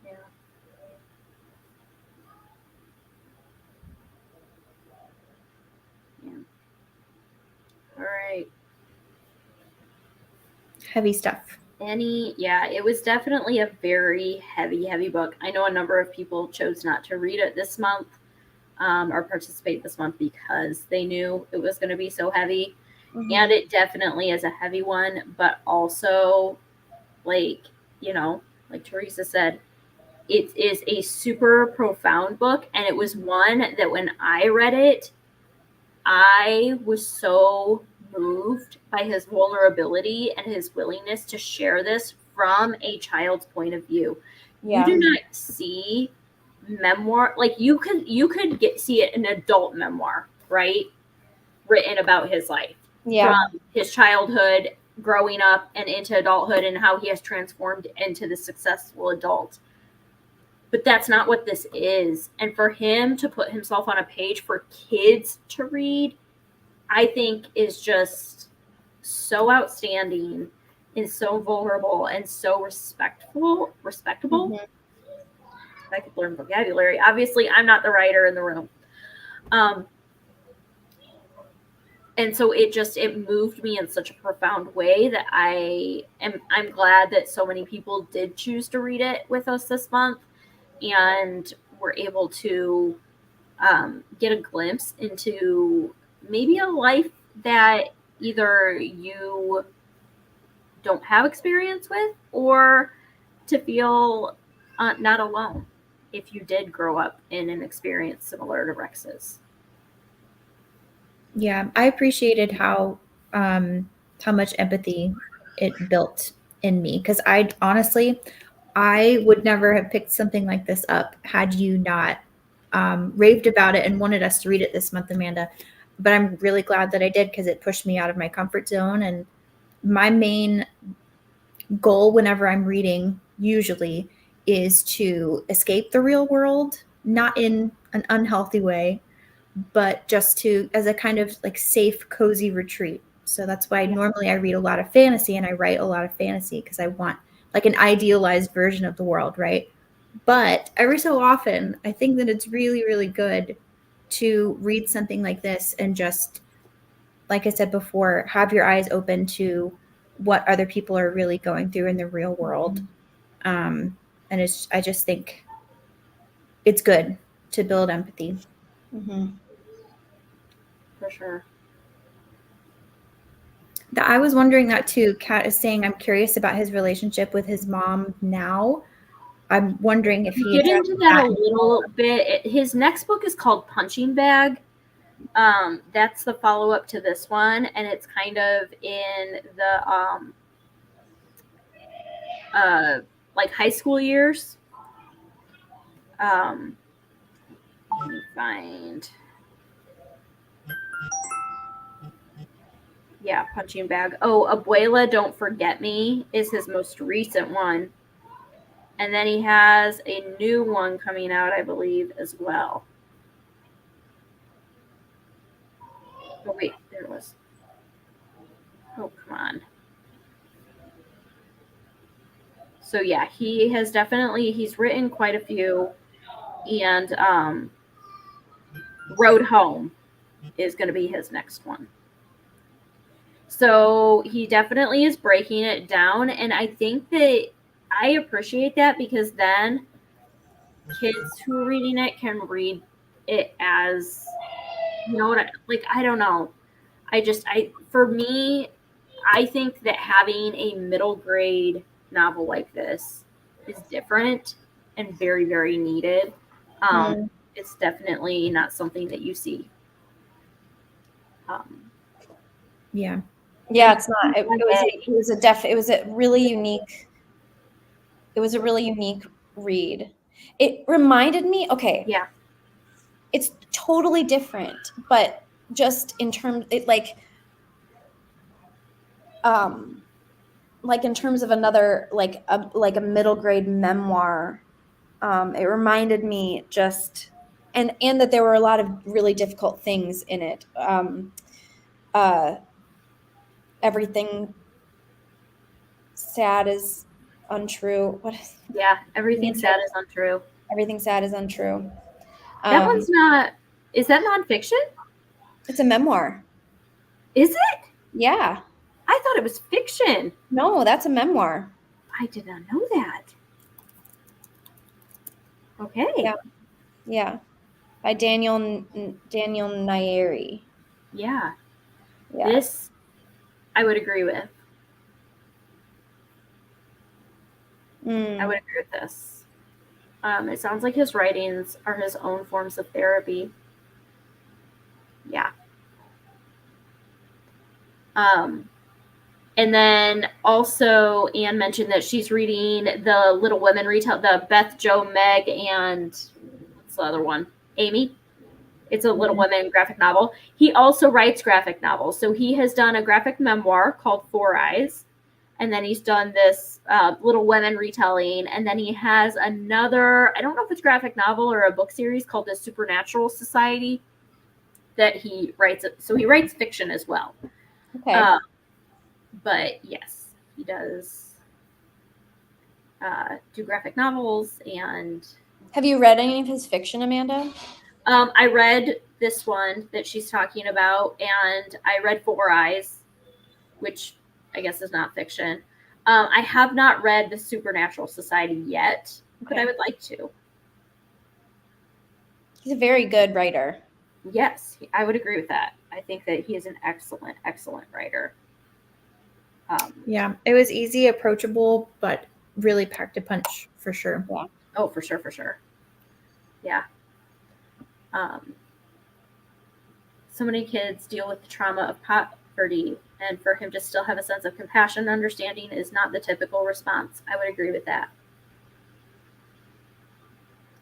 Yeah. Yeah. All right. Heavy stuff. Yeah, it was definitely a very heavy book. I know a number of people chose not to read it this month, or participate this month, because they knew it was going to be so heavy. Mm-hmm. And it definitely is a heavy one, but also, like, you know, like Teresa said, it is a super profound book. And it was one that when I read it, I was so moved by his vulnerability and his willingness to share this from a child's point of view. Yeah. You do not see memoir, like you could see it an adult memoir, right? Written about his life. Yeah. From his childhood, growing up, and into adulthood, and how he has transformed into the successful adult. But that's not what this is. And for him to put himself on a page for kids to read, I think is just so outstanding and so vulnerable and so respectable. Mm-hmm. I could learn vocabulary. Obviously, I'm not the writer in the room. And so it moved me in such a profound way that I'm glad that so many people did choose to read it with us this month, and were able to get a glimpse into maybe a life that either you don't have experience with, or to feel not alone if you did grow up in an experience similar to Rex's. Yeah, I appreciated how much empathy it built in me, because I would never have picked something like this up had you not raved about it and wanted us to read it this month, Amanda. But I'm really glad that I did, because it pushed me out of my comfort zone. And my main goal whenever I'm reading usually is to escape the real world, not in an unhealthy way, but just to, as a kind of like safe, cozy retreat. So that's why normally I read a lot of fantasy and I write a lot of fantasy, because I want like an idealized version of the world, right? But every so often, I think that it's really, really good to read something like this and just, like I said before, have your eyes open to what other people are really going through in the real world. And I just think it's good to build empathy. Mm-hmm. For sure. I was wondering that too. Kat is saying, I'm curious about his relationship with his mom now. I'm wondering if he get into that a little bit. His next book is called Punching Bag. That's the follow-up to this one, and it's kind of in the like high school years. Let me find. Yeah, Punching Bag. Oh, Abuela, Don't Forget Me is his most recent one. And then he has a new one coming out, I believe, as well. Oh, wait, there it was. Oh, come on. So, yeah, he's written quite a few. And Road Home is going to be his next one. So he definitely is breaking it down, and I think that I appreciate that because then kids who are reading it can read it as, you know what I, like, I don't know. For me, I think that having a middle grade novel like this is different and very, very needed. It's definitely not something that you see. Yeah. Yeah, it's not. It was a really unique. It was a really unique read. It reminded me. Okay, Yeah. it's totally different, but just in terms, it like in terms of another like a middle grade memoir. It reminded me just and that there were a lot of really difficult things in it. Uh, everything sad is untrue. What is Yeah. Everything sad is untrue. everything sad is untrue. That one's not. Is that nonfiction? It's a memoir. Is it? Yeah. I thought it was fiction. No, that's a memoir. I did not know that. Okay. Yeah. Yeah. By Daniel Nayeri. Yeah. Yeah. This I would agree with. I would agree with this. It sounds like his writings are his own forms of therapy. Yeah. And then also Anne mentioned that she's reading the Little Women the Beth, Joe, Meg, and what's the other one? Amy. It's a Little Women graphic novel. He also writes graphic novels. So he has done a graphic memoir called Four Eyes. And then he's done this Little Women retelling. And then he has another, I don't know if it's graphic novel or a book series called The Supernatural Society that he writes. So he writes fiction as well. Okay. But yes, he does do graphic novels. And have you read any of his fiction, Amanda? I read this one that she's talking about, and I read Four Eyes, which I guess is not fiction. I have not read The Supernatural Society yet, but I would like to. He's a very good writer. Yes, I would agree with that. I think that he is an excellent, excellent writer. Yeah, it was easy, approachable, but really packed a punch for sure. Yeah. Oh, for sure, for sure. Yeah. So many kids deal with the trauma of poverty, and for him to still have a sense of compassion and understanding is not the typical response. I would agree with that.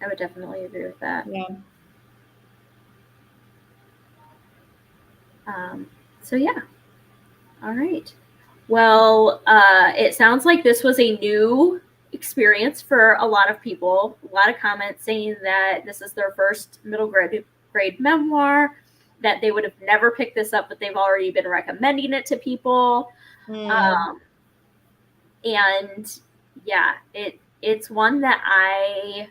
I would definitely agree with that. Yeah. So yeah. All right. Well, it sounds like this was a new experience for a lot of people. A lot of comments saying that this is their first middle grade memoir, that they would have never picked this up, but they've already been recommending it to people. And yeah, it's one that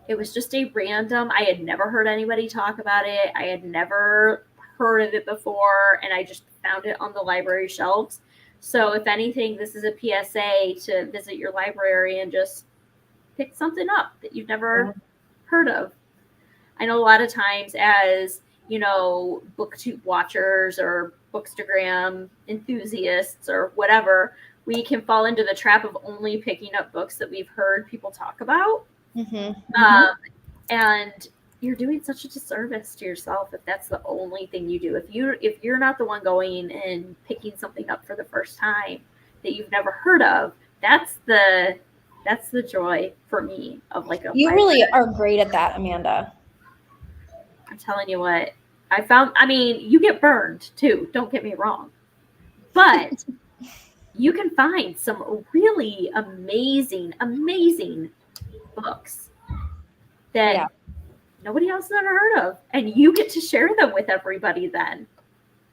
it was just a random, I had never heard anybody talk about it. I had never heard of it before, and I just found it on the library shelves. So if anything, this is a PSA to visit your library and just pick something up that you've never heard of. I know a lot of times as, booktube watchers or bookstagram enthusiasts or whatever, we can fall into the trap of only picking up books that we've heard people talk about. And you're doing such a disservice to yourself if that's the only thing you do. If you're not the one going and picking something up for the first time that you've never heard of, that's the joy for me of like a. You really are great at that, Amanda. I'm telling you what, I found. I mean, you get burned too. Don't get me wrong, but you can find some really amazing books that nobody else has ever heard of, and you get to share them with everybody then.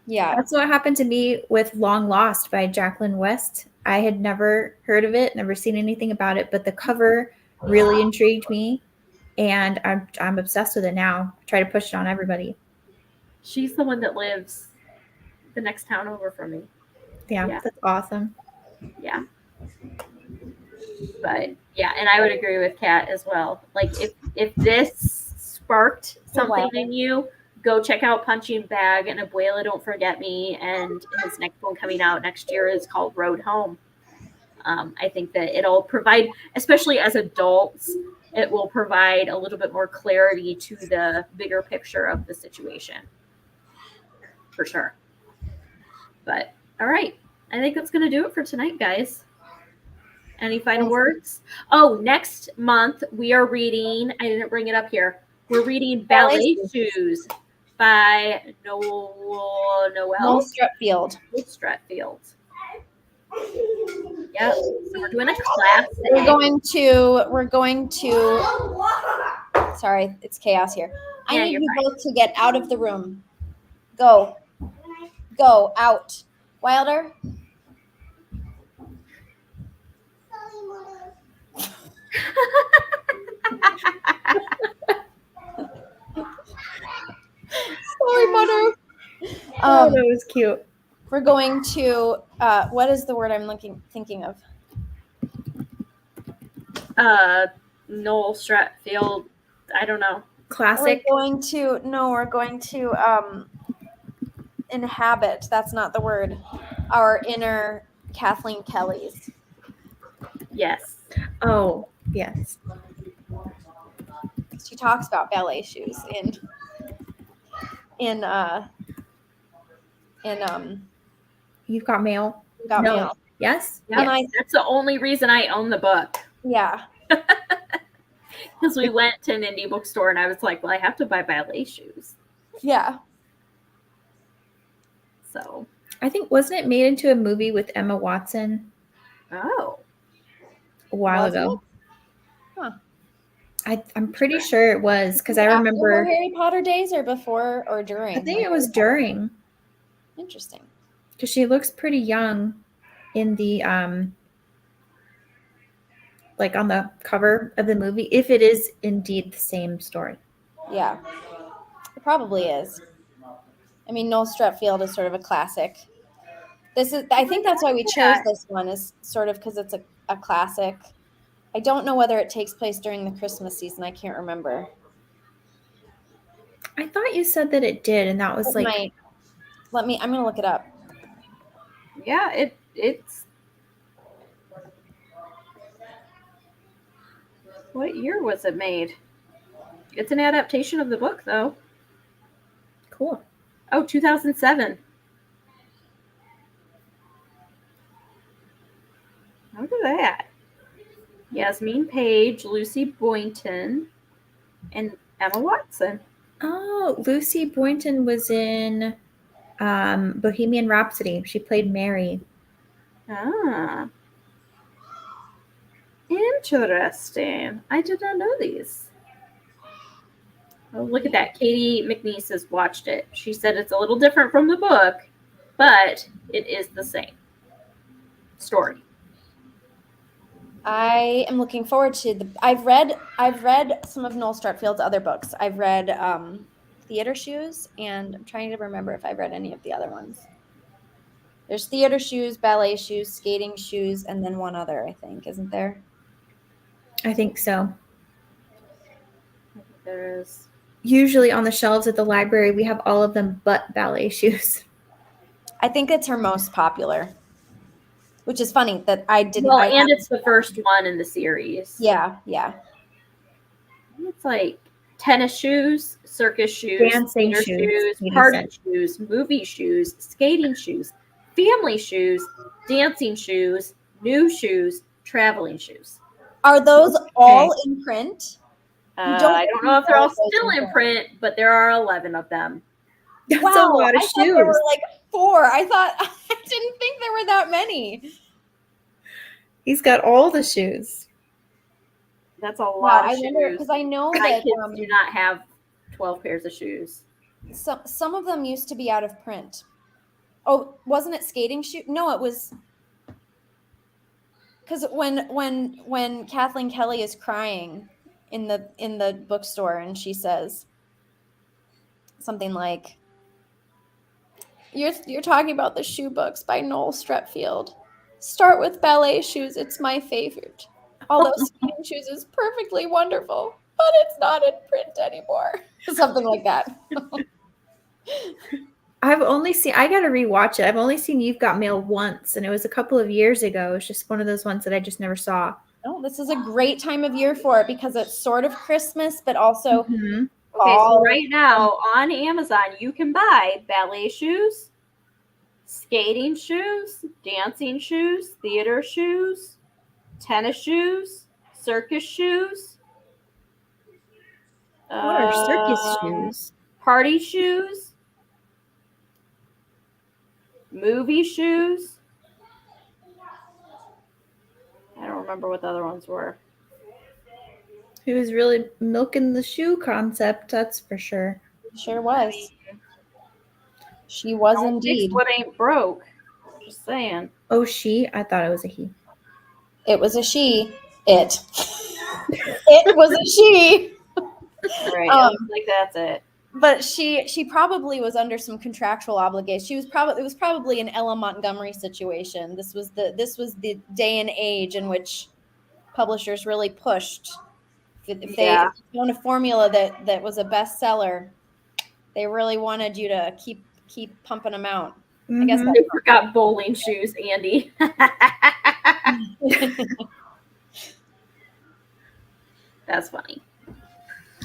Yeah. That's what happened to me with Long Lost by Jacqueline West. I had never heard of it, never seen anything about it, but the cover really intrigued me, and I'm obsessed with it now. I try to push it on everybody. She's the one that lives the next town over from me. Yeah, that's awesome. Yeah. But yeah, and I would agree with Kat as well. Like if this sparked something in you, go check out Punching Bag and Abuela Don't Forget Me, and his next one coming out next year is called Road Home. I think that it'll provide, especially as adults, it will provide a little bit more clarity to the bigger picture of the situation. For sure. But all right. I think that's going to do it for tonight, guys. Any final words? Oh, next month we are reading, I didn't bring it up here. We're reading Ballet Shoes by Noel Strutfield. Yep. So we're doing a class. We're going to sorry, it's chaos here. I need you both to get out of the room. Go out. Wilder. Sorry, Mother. Oh, that was cute. We're going to what is the word I'm thinking of? Noel Stratfield. I don't know. Classic. We're going to inhabit. That's not the word. Our inner Kathleen Kellys. Yes. Oh, yes. She talks about ballet shoes in You've Got Mail. Mail. Yes. Yes. That's the only reason I own the book. Yeah. Because we went to an indie bookstore and I was like, well, I have to buy ballet shoes. Yeah. So I think, wasn't it made into a movie with Emma Watson? Oh. A while ago. Huh. I'm pretty sure it was, because I remember after her Harry Potter days or before or during. I think it was during. Interesting. Because she looks pretty young in the like on the cover of the movie, if it is indeed the same story. Yeah, it probably is. I mean, Noel Stratfield is sort of a classic. I think that's why we chose this one, is sort of because it's a classic. I don't know whether it takes place during the Christmas season. I can't remember. I thought you said that it did, and that was I'm gonna look it up. Yeah, it's what year was it made? It's an adaptation of the book, though. Cool. Oh, 2007. Look at that. Yasmin Page, Lucy Boynton, and Emma Watson. Oh, Lucy Boynton was in Bohemian Rhapsody. She played Mary. Ah. Interesting. I did not know these. Oh, look at that. Katie McNeese has watched it. She said it's a little different from the book, but it is the same story. I am looking forward to I've read some of Noel Stratfield's other books. I've read Theater Shoes, and I'm trying to remember if I've read any of the other ones. There's Theater Shoes, Ballet Shoes, Skating Shoes, and then one other, I think, isn't there? I think so. There is. Usually on the shelves at the library, we have all of them but Ballet Shoes. I think it's her most popular, which is funny that I didn't. Well, and it's the first one in the series. Yeah. It's like tennis shoes, circus shoes, dancing shoes, party shoes, movie shoes, skating shoes, family shoes, dancing shoes, new shoes, traveling shoes. Are those all in print? I don't know if they're all still in print, but there are 11 of them. That's a lot of shoes. Thought there were like 4. I didn't think there were that many. He's got all the shoes. That's a lot of shoes. Because I know my that kids do not have 12 pairs of shoes. Some of them used to be out of print. Oh, wasn't it skating shoe? No, it was. Because when Kathleen Kelly is crying in the bookstore and she says something like, You're talking about the shoe books by Noel Strepfield. Start with ballet shoes. It's my favorite. Although skating shoes is perfectly wonderful, but it's not in print anymore. Something like that. I gotta rewatch it. I've only seen You've Got Mail once, and it was a couple of years ago. It's just one of those ones that I just never saw. Oh, this is a great time of year for it because it's sort of Christmas, but also Mhm. Okay, so right now on Amazon, you can buy ballet shoes, skating shoes, dancing shoes, theater shoes, tennis shoes, circus shoes. What are circus shoes? Party shoes, movie shoes. I don't remember what the other ones were. He was really milking the shoe concept, that's for sure. Sure was. She was Don't indeed. fix what ain't broke. Just saying. Oh, she? I thought it was a he. It was a she. It. It was a she. All right, it looks like that's it. But she probably was under some contractual obligation. It was probably an Ella Montgomery situation. This was the day and age in which publishers really pushed. If they own a formula that was a bestseller, they really wanted you to keep pumping them out. Mm-hmm. I guess I forgot bowling shoes, Andy. That's funny.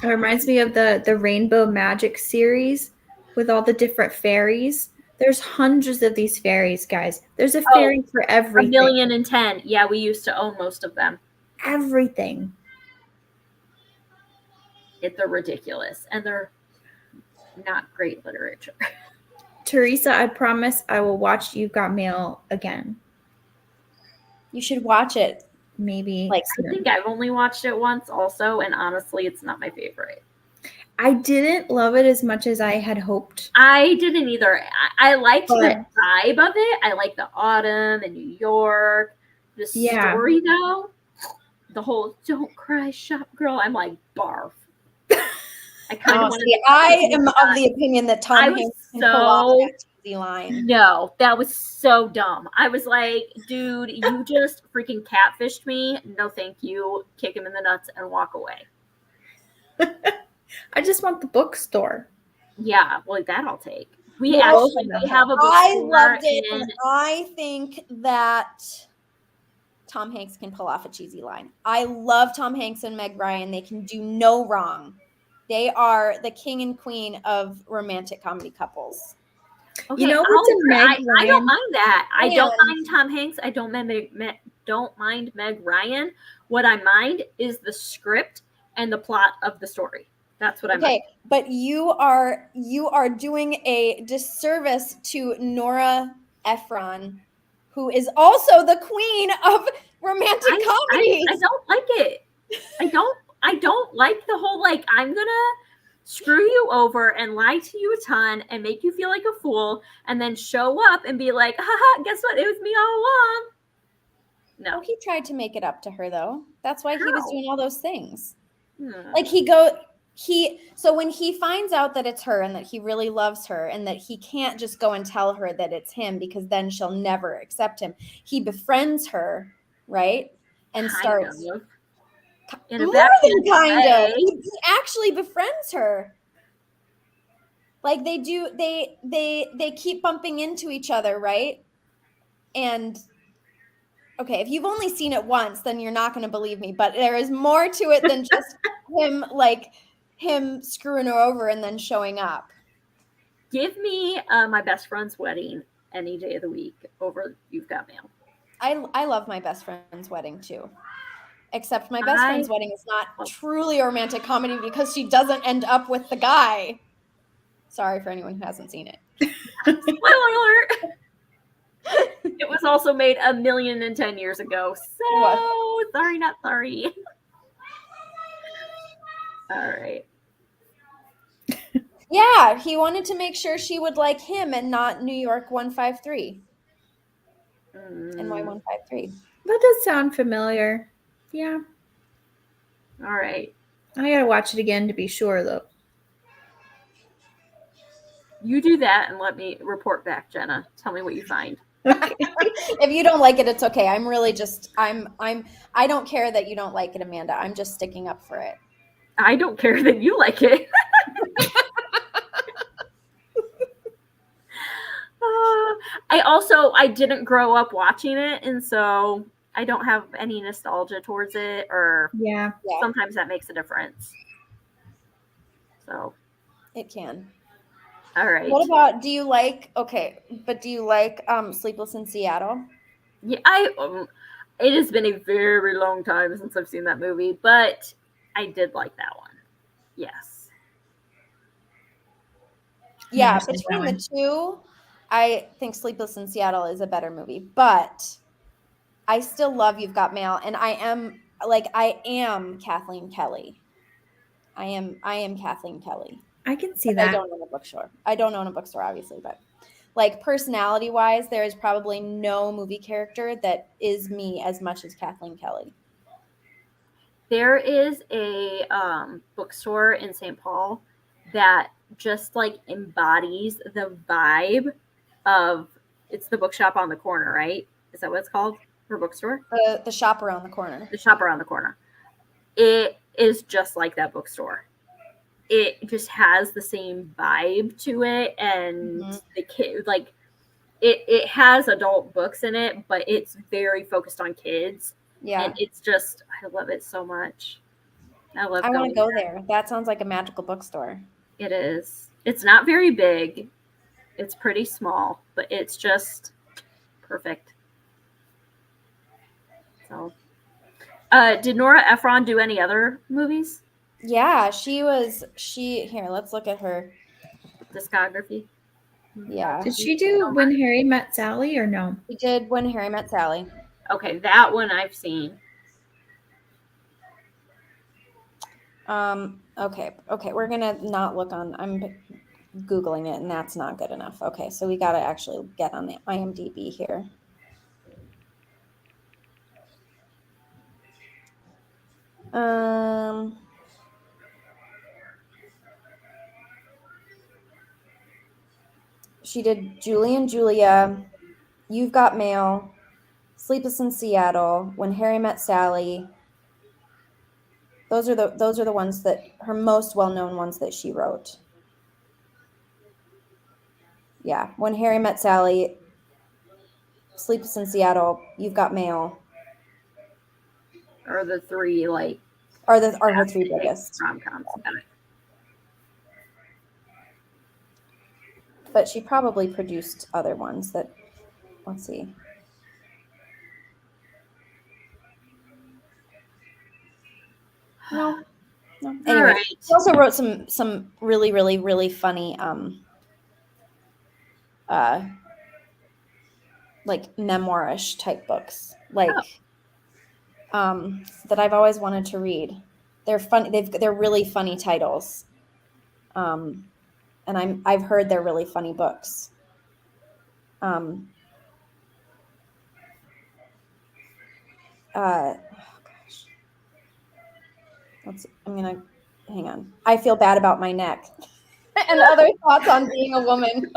It reminds me of the Rainbow Magic series with all the different fairies. There's hundreds of these fairies, guys. There's a fairy for everything. 1,000,010. Yeah, we used to own most of them. Everything. They're ridiculous, and they're not great literature. Teresa, I promise I will watch You've Got Mail again. You should watch it. Maybe. I think I've only watched it once also, and honestly, it's not my favorite. I didn't love it as much as I had hoped. I didn't either. I liked the vibe of it. I like the autumn and New York. The story, though, the whole "don't cry, shop girl," I'm like, barf. I kind of I am of the opinion that Tom Hanks can pull off that cheesy line. No, that was so dumb. I was like, dude, you just freaking catfished me. No, thank you. Kick him in the nuts and walk away. I just want the bookstore. Yeah, well, that I'll take. We have a bookstore. I loved it, and I think that Tom Hanks can pull off a cheesy line. I love Tom Hanks and Meg Ryan. They can do no wrong. They are the king and queen of romantic comedy couples. Okay, you know what's a Meg Ryan? I don't mind that. I don't mind Tom Hanks. I don't mind Meg Ryan. What I mind is the script and the plot of the story. That's what I mind. Okay, but you are doing a disservice to Nora Ephron, who is also the queen of romantic comedies. I don't like it. I don't like the whole, like, I'm gonna screw you over and lie to you a ton and make you feel like a fool and then show up and be like, haha, guess what? It was me all along. No. Oh, he tried to make it up to her, though. That's why he was doing all those things. Like, so when he finds out that it's her and that he really loves her and that he can't just go and tell her that it's him because then she'll never accept him, he befriends her, right? And starts... More than kind of. He actually befriends her. Like they do, they keep bumping into each other, right? And okay, if you've only seen it once, then you're not going to believe me. But there is more to it than just him screwing her over and then showing up. Give me my best friend's wedding any day of the week over You've Got Mail. I love my best friend's wedding too. Except my best friend's wedding is not truly a romantic comedy because she doesn't end up with the guy. Sorry for anyone who hasn't seen it. Spoiler alert! It was also made 1,010 years ago. So, sorry, not sorry. All right. Yeah, he wanted to make sure she would like him and not New York 153. NY 153. That does sound familiar. Yeah. All right. I gotta watch it again to be sure, though. You do that and let me report back, Jenna. Tell me what you find. If you don't like it, it's okay. I'm really just I don't care that you don't like it, Amanda. I'm just sticking up for it. I don't care that you like it. I didn't grow up watching it, and so I don't have any nostalgia towards it, or Yeah. sometimes that makes a difference. So It can. all right. What about, do you like Sleepless in Seattle? Yeah, it has been a very long time since I've seen that movie, but I did like that one. Yes. Yeah, Never seen that between the one. two, I think Sleepless in Seattle is a better movie, but I still love You've Got Mail, and I am Kathleen Kelly. I am Kathleen Kelly. I can see But I that. don't own a bookstore. I don't own a bookstore, obviously, but like personality wise, there is probably no movie character that is me as much as Kathleen Kelly. There is a bookstore in St. Paul that just like embodies the vibe of, it's the bookshop on the corner, right? Is that what it's called? Her bookstore? The shop around the corner. The shop around the corner. It is just like that bookstore. It just has the same vibe to it, and the kid, like, it has adult books in it, but it's very focused on kids. Yeah. And it's just, I love it so much. I want to go there. That sounds like a magical bookstore. It is. It's not very big. It's pretty small, but it's just perfect. So, did Nora Ephron do any other movies? Yeah, here, let's look at her Discography. Yeah. Did she do When Harry Met Sally or no? She did When Harry Met Sally. Okay, that one I've seen. Okay, we're gonna not look on, I'm Googling it and that's not good enough. Okay, so we gotta actually get on the IMDb here. She did Julie and Julia, You've Got Mail, Sleepless in Seattle, When Harry Met Sally. Those are the ones that, her most well-known ones that she wrote. Yeah, When Harry Met Sally, Sleepless in Seattle, You've Got Mail. Are the three like are her three biggest rom-coms. Yeah. But she probably produced other ones that, let's see. No. Anyway, right. She also wrote some really, really, really funny like memoirish type books, like that I've always wanted to read. They're fun. They're really funny titles, and I've heard they're really funny books. Oh gosh, I'm gonna hang on. I Feel Bad About My Neck, and Other Thoughts on Being a Woman.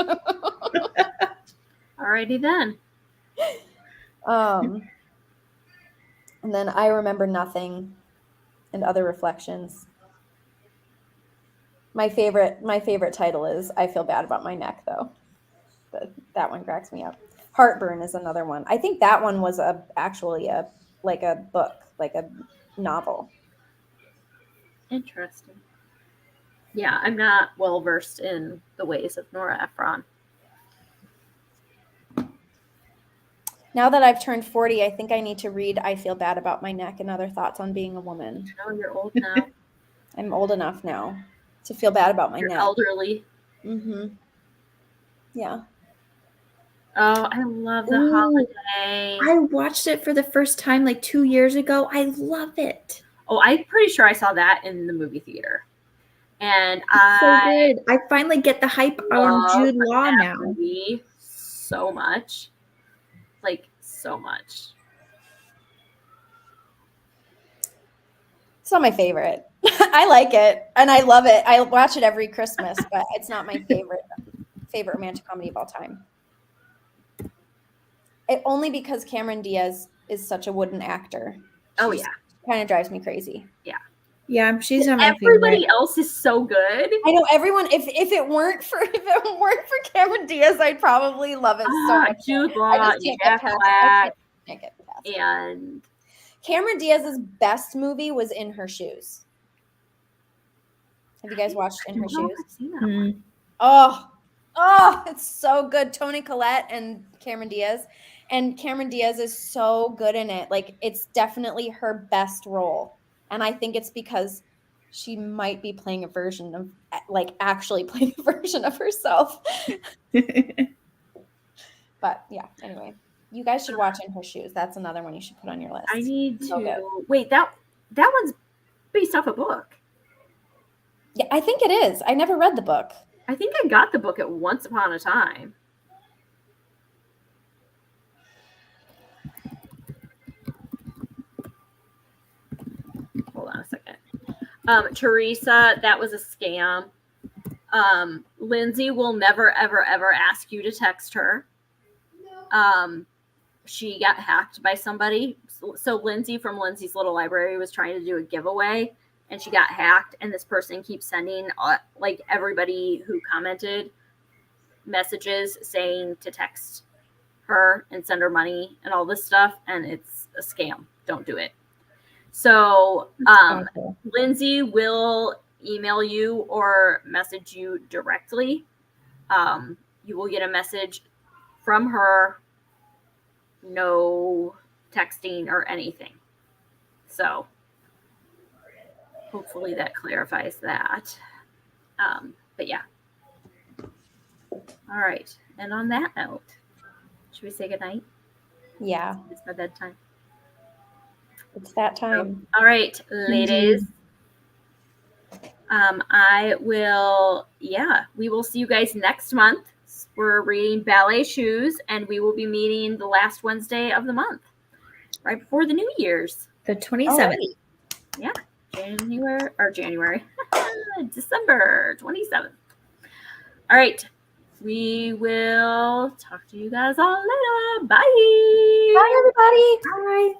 Alrighty then. And then I Remember Nothing, and Other Reflections. My favorite title is I Feel Bad About My Neck, though. That one cracks me up. Heartburn is another one. I think that one was actually a book, like a novel. Interesting. Yeah, I'm not well versed in the ways of Nora Ephron. Now that I've turned 40, I think I need to read I Feel Bad About My Neck and Other Thoughts on Being a Woman. Oh, you're old now. I'm old enough now to feel bad about my You're neck. Elderly. Yeah. Oh, I love The Holiday. I watched it for the first time like 2 years ago. I love it. Oh, I'm pretty sure I saw that in the movie theater. And so good. I finally get the hype on Jude Law now. Movie so much. Like, so much. It's not my favorite. I like it and I love it. I watch it every Christmas, but it's not my favorite. favorite romantic comedy of all time. Only because Cameron Diaz is such a wooden actor. Oh, yeah. Kind of drives me crazy. Yeah, she's not my Everybody favorite. else is so good. I know everyone. If it weren't for Cameron Diaz, I'd probably love it so much. Jude I Law, just can't Jack get past. Black, Can't get past it. and Cameron Diaz's best movie was In Her Shoes. Have you guys watched In Her I don't know Shoes? if I've seen that one. Oh, it's so good. Toni Collette and Cameron Diaz. And Cameron Diaz is so good in it. Like, it's definitely her best role. And I think it's because she might be playing a version of, like, actually playing a version of herself. But yeah, anyway, you guys should watch In Her Shoes. That's another one you should put on your list. I need So good. to wait. That one's based off a book. Yeah, I think it is. I never read the book. I think I got the book at Once Upon a Time. Hold on a second. Teresa, that was a scam. Lindsay will never, ever, ever ask you to text her. She got hacked by somebody. So Lindsay from Lindsay's Little Library was trying to do a giveaway, and she got hacked. And this person keeps sending like everybody who commented messages saying to text her and send her money and all this stuff, and it's a scam. Don't do it. So Lindsay will email you or message you directly. You will get a message from her, no texting or anything. So hopefully that clarifies that. But yeah. All right. And on that note, should we say goodnight? Yeah. It's my bedtime. It's that time. All right, ladies. We will see you guys next month. We're reading Ballet Shoes, and we will be meeting the last Wednesday of the month, right before the New Year's. The 27th. Yeah, January. December 27th. All right. We will talk to you guys all later. Bye. Bye, everybody. Bye.